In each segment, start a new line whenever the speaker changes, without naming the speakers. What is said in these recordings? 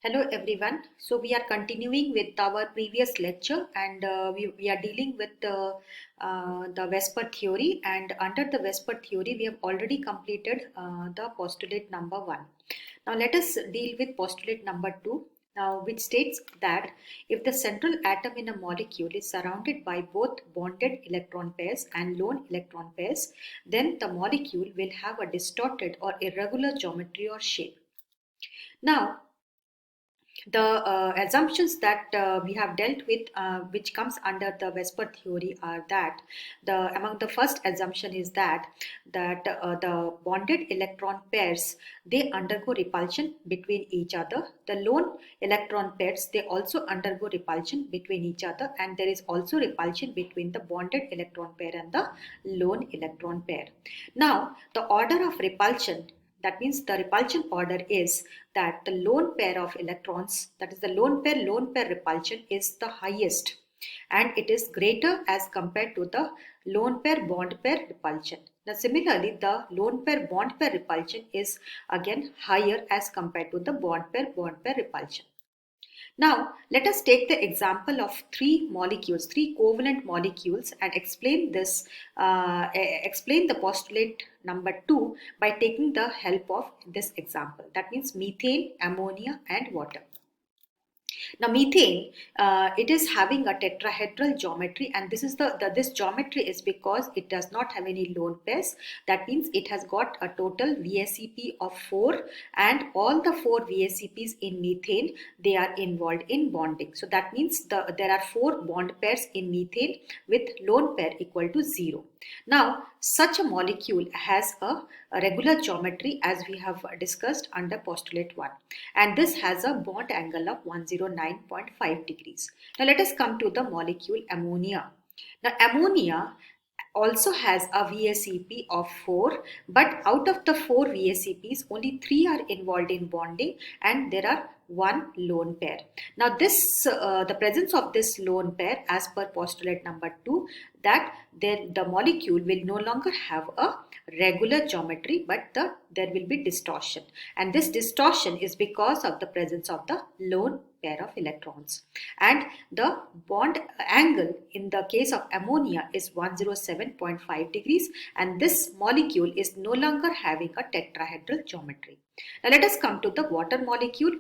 Hello everyone. So we are continuing with our previous lecture and we are dealing with the Vesper theory, and under the Vesper theory we have already completed the postulate number 1. Now let us deal with postulate number 2, now which states that if the central atom in a molecule is surrounded by both bonded electron pairs and lone electron pairs, then the molecule will have a distorted or irregular geometry or shape. Now the assumptions that we have dealt with, which comes under the Vesper theory, are that among the first assumption is that the bonded electron pairs, they undergo repulsion between each other. The lone electron pairs, they also undergo repulsion between each other, and there is also repulsion between the bonded electron pair and the lone electron pair. Now the order of repulsion, that means the repulsion order, is that the lone pair of electrons, that is the lone pair repulsion, is the highest, and it is greater as compared to the lone pair bond pair repulsion. Now similarly, the lone pair bond pair repulsion is again higher as compared to the bond pair repulsion. Now, let us take the example of three covalent molecules, and explain explain the postulate number 2 by taking the help of this example. That means methane, ammonia, and water. Now, methane, it is having a tetrahedral geometry, and this geometry is because it does not have any lone pairs. That means it has got a total VSEP of 4, and all the 4 VSEPs in methane, they are involved in bonding. So that means there are 4 bond pairs in methane with lone pair equal to 0. Now, such a molecule has a regular geometry, as we have discussed under postulate 1, and this has a bond angle of 109.5 degrees. Now let us come to the molecule ammonia. Now ammonia also has a VSEP of 4, but out of the 4 VSEPs, only 3 are involved in bonding, and there are 1 lone pair. Now the presence of this lone pair, as per postulate number 2, that the molecule will no longer have a regular geometry, but there will be distortion, and this distortion is because of the presence of the lone pair of electrons, and the bond angle in the case of ammonia is 107.5 degrees, and this molecule is no longer having a tetrahedral geometry. Now let us come to the water molecule.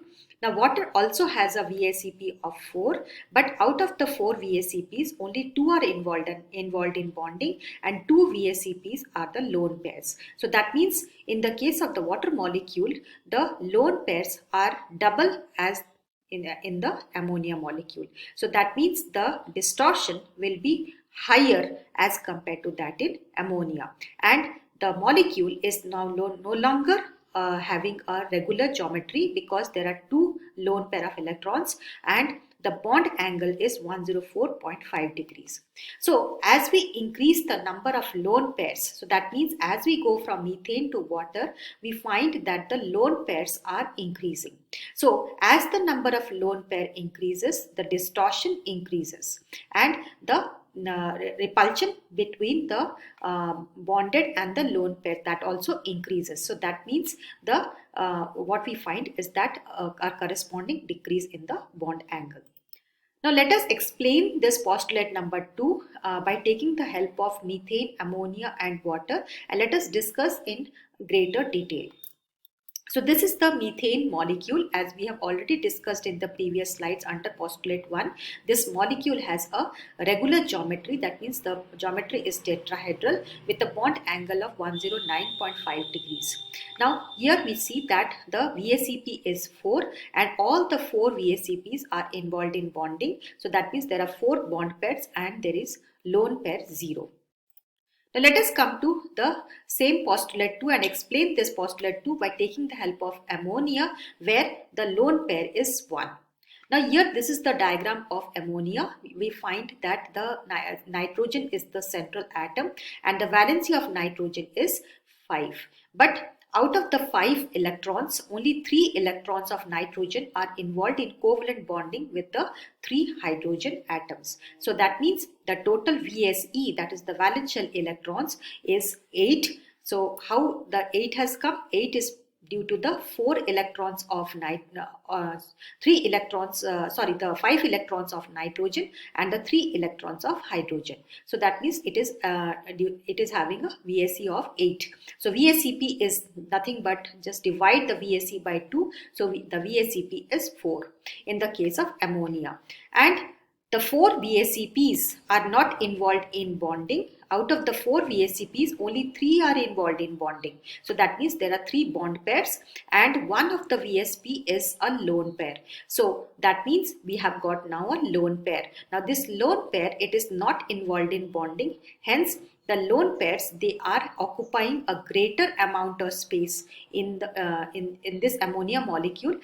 Now water also has a VSEP of 4, but out of the 4 VSEPs, only 2 are involved in bonding, and 2 VSEPs are the lone pairs. So that means in the case of the water molecule, the lone pairs are double as in the ammonia molecule. So that means the distortion will be higher as compared to that in ammonia, and the molecule is now no longer having a regular geometry, because there are 2 lone pair of electrons, and the bond angle is 104.5 degrees. So as we increase the number of lone pairs, so that means as we go from methane to water, we find that the lone pairs are increasing. So as the number of lone pair increases, the distortion increases, and the repulsion between the bonded and the lone pair, that also increases. So that means what we find is that a corresponding decrease in the bond angle. Now let us explain this postulate number 2 by taking the help of methane, ammonia, and water, and let us discuss in greater detail. So this is the methane molecule, as we have already discussed in the previous slides under postulate 1. This molecule has a regular geometry, that means the geometry is tetrahedral with a bond angle of 109.5 degrees. Now here we see that the VSEP is 4, and all the 4 VSEPs are involved in bonding. So that means there are 4 bond pairs, and there is lone pair 0. Now let us come to the same postulate 2 and explain this postulate 2 by taking the help of ammonia, where the lone pair is 1. Now here this is the diagram of ammonia. We find that the nitrogen is the central atom, and the valency of nitrogen is 5. But out of the 5 electrons, only 3 electrons of nitrogen are involved in covalent bonding with the 3 hydrogen atoms. So that means the total VSE, that is the valence shell electrons, is 8. So how the 8 has come? 8 is due to the 4 electrons of the 5 electrons of nitrogen and the 3 electrons of hydrogen. So that means it is having a VSE of 8. So VSEP is nothing but just divide the VSE by 2. So the VSEP is 4 in the case of ammonia. And the 4 VSEPs are not involved in bonding. Out of the 4 VSEPs, only 3 are involved in bonding. So that means there are 3 bond pairs and one of the VSP is a lone pair. So that means we have got now a lone pair. Now this lone pair, it is not involved in bonding. Hence, the lone pairs, they are occupying a greater amount of space in the in this ammonia molecule.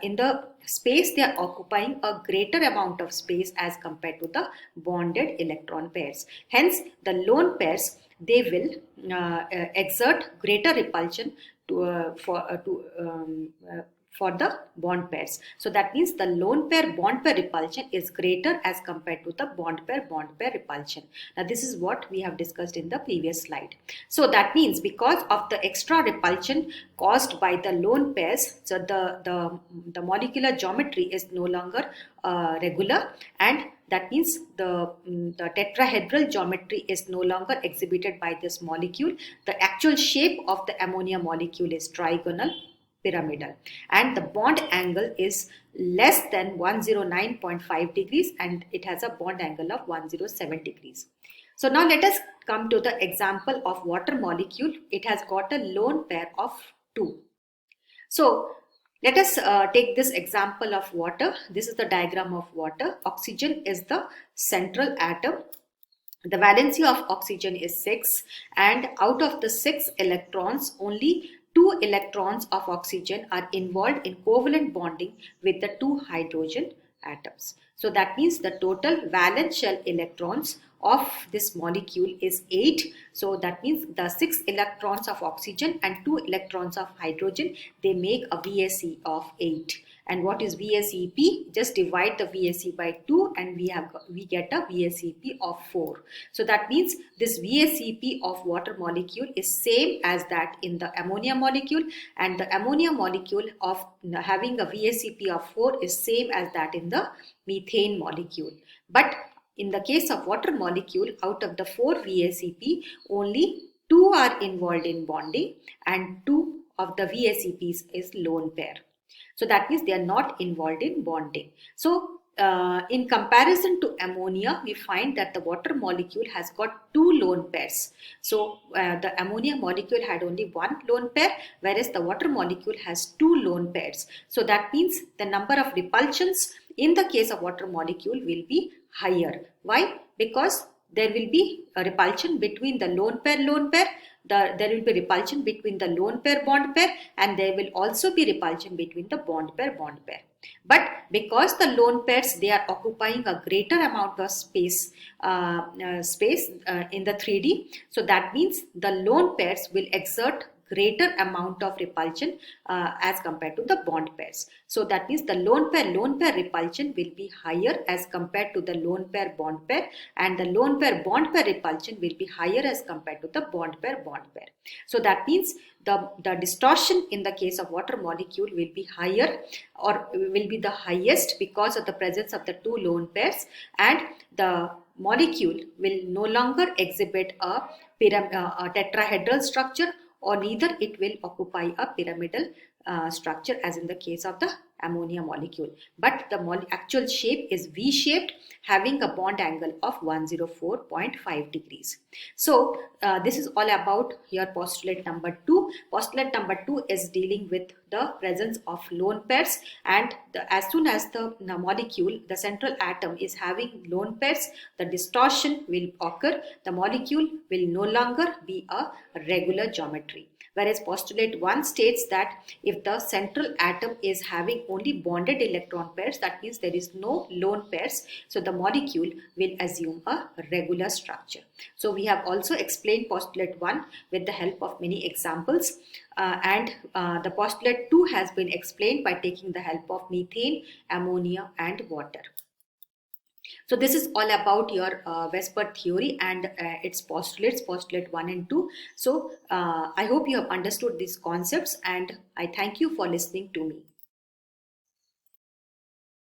In the space, they are occupying a greater amount of space as compared to the bonded electron pairs. Hence, the lone pairs, they will exert greater repulsion for the bond pairs. So that means the lone pair bond pair repulsion is greater as compared to the bond pair repulsion. Now this is what we have discussed in the previous slide. So that means because of the extra repulsion caused by the lone pairs, so the molecular geometry is no longer regular, and that means the tetrahedral geometry is no longer exhibited by this molecule. The actual shape of the ammonia molecule is trigonal pyramidal, and the bond angle is less than 109.5 degrees and it has a bond angle of 107 degrees. So now let us come to the example of water molecule. It has got a lone pair of 2. So let us take this example of water. This is the diagram of water. Oxygen is the central atom. The valency of oxygen is 6, and out of the 6 electrons, only 2 electrons of oxygen are involved in covalent bonding with the 2 hydrogen atoms. So that means the total valence shell electrons of this molecule is 8. So that means the 6 electrons of oxygen and 2 electrons of hydrogen, they make a VSE of 8. And what is VSEP? Just divide the VSE by 2 and we get a VSEP of 4. So that means this VSEP of water molecule is same as that in the ammonia molecule, and the ammonia molecule of having a VSEP of 4 is same as that in the methane molecule. But in the case of water molecule, out of the 4 VSEP, only 2 are involved in bonding and 2 of the VSEPs is lone pair. So that means they are not involved in bonding. So in comparison to ammonia, we find that the water molecule has got 2 lone pairs. So the ammonia molecule had only 1 lone pair, whereas the water molecule has 2 lone pairs. So that means the number of repulsions in the case of water molecule will be higher. Why? Because there will be a repulsion between the lone pair. There will be repulsion between the lone pair bond pair, and there will also be repulsion between the bond pair. But because the lone pairs, they are occupying a greater amount of space in the 3D, so that means the lone pairs will exert greater amount of repulsion as compared to the bond pairs. So that means the lone pair repulsion will be higher as compared to the lone pair bond pair, and the lone pair bond pair repulsion will be higher as compared to the bond pair. So that means the distortion in the case of water molecule will be higher or will be the highest because of the presence of the 2 lone pairs, and the molecule will no longer exhibit a tetrahedral structure, or neither it will occupy a pyramidal structure as in the case of the ammonia molecule. But the actual shape is V-shaped, having a bond angle of 104.5 degrees. So this is all about your postulate number 2. Postulate number 2 is dealing with the presence of lone pairs, and as soon as the molecule, the central atom is having lone pairs, the distortion will occur. The molecule will no longer be a regular geometry. Whereas postulate 1 states that if the central atom is having only bonded electron pairs, that means there is no lone pairs, so the molecule will assume a regular structure. So we have also explained postulate 1 with the help of many examples, and the postulate 2 has been explained by taking the help of methane, ammonia and water. So this is all about your Vesper theory and its postulates, postulate 1 and 2. So I hope you have understood these concepts, and I thank you for listening to me.